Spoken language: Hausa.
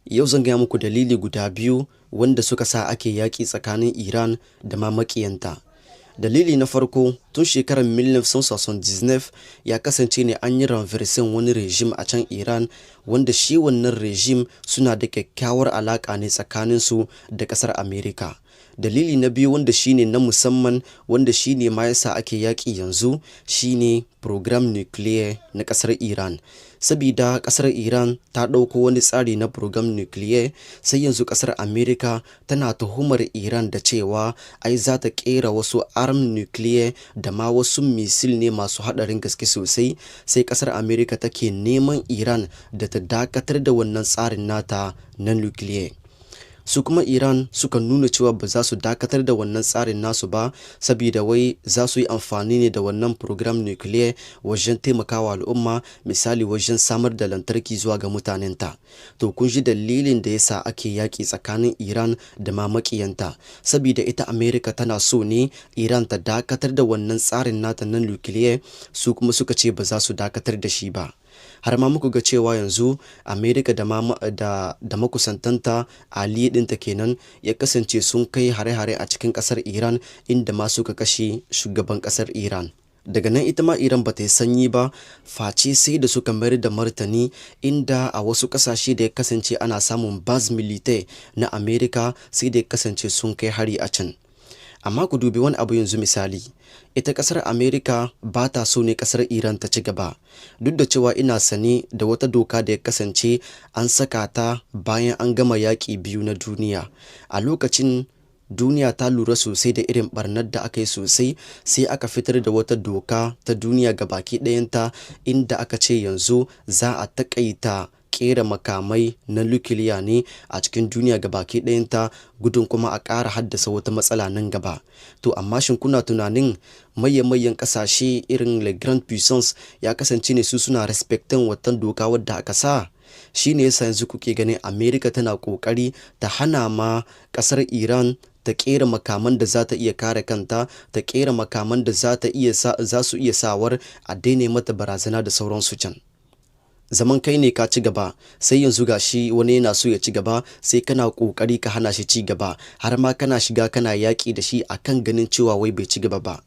Yau zan gaya muku dalili guda biyu wanda suka sa ake yaƙi tsakanin Iran da ma maƙiyanta. Dalili na farko, tun shekarar 1979 ya kasance ne an yi renversen wani rejim a can Iran, wanda shi wannan rejim suna da kyakkyawar alaƙa ne tsakaninsu da ƙasar Amerika. Dalili na biyu wanda shine na musamman, wanda shine ma yasa ake yaƙi yanzu, shine program nuclear na ƙasar Iran. Sabida ƙasar Iran ta ɗauko wani tsari na program nuclear, sai yanzu ƙasar Amerika tana tuhumar Iran da cewa ai za ta ƙera wasu arm nuclear da ma wasu misil ne masu haɗarin gaske sosai. Sai ƙasar Amerika take neman Iran da ta dakatar da wannan tsarin nata na nuclear. Su kuma Iran suka nuna cewa ba za su dakatar da wannan tsarin nasu ba, saboda wai za su yi amfani ne da wannan program nuclear wajen taimakawa al'umma, misali wajen samar da lantarki zuwa ga mutanenta. To kun ji dalilin da yasa ake yaƙi tsakanin Iran da ma maƙiyanta, saboda ita Amerika tana so ne Iran ta dakatar da wannan tsarin nata na nuclear, su kuma suka ce ba za su dakatar da shi ba. Har ma muku ga cewa yanzu Amerika da makusantanta ali ɗinta kenan ya kasance sun kai hare-hare a cikin ƙasar Iran, inda ma suka kashe shugaban ƙasar Iran. Daga nan ita ma Iran ba ta yi sanyi ba, face sai da suka mayar da martani, inda a wasu ƙasashe da ya kasance ana samun base militaire na Amerika sai da ya kasance sun kai hari a can. Amma ku dubi wani abu yanzu, misali, ita ƙasar Amerika ba ta so ne ƙasar Iran ta ci gaba, duk da cewa ina sane da wata doka da ya kasance an saka ta bayan an gama yaƙi biyu na duniya. A lokacin duniya ta lura sosai da irin barnar da aka yi sosai, sai aka fitar da wata doka ta duniya ga baki ɗayanta, inda aka ce yanzu za a taƙaita ƙera makamai na nukiliya ne a cikin duniya ga baki ɗayanta, gudun kuma a ƙara haddasa wata matsala nan gaba. To amma shin kuna tunanin mayan ƙasashe irin Le Grand Puissance ya kasance ne su suna respectin watan doka wadda aka sa? Shi ne yasa yanzu kuke ganin Amerika tana ƙoƙari ta hana ma ƙasar Iran ta ƙera makaman da za ta iya kare kanta, ta ƙera makaman da za su iya sawar a daina mata barazana da sauransu can. Zaman kai ne ka ci gaba, sai yanzu gashi wani yana so ya ci gaba, sai kana ƙoƙari ka hana shi ci gaba, har ma kana shiga kana yaƙi da shi akan ganin cewa wai bai ci gaba ba.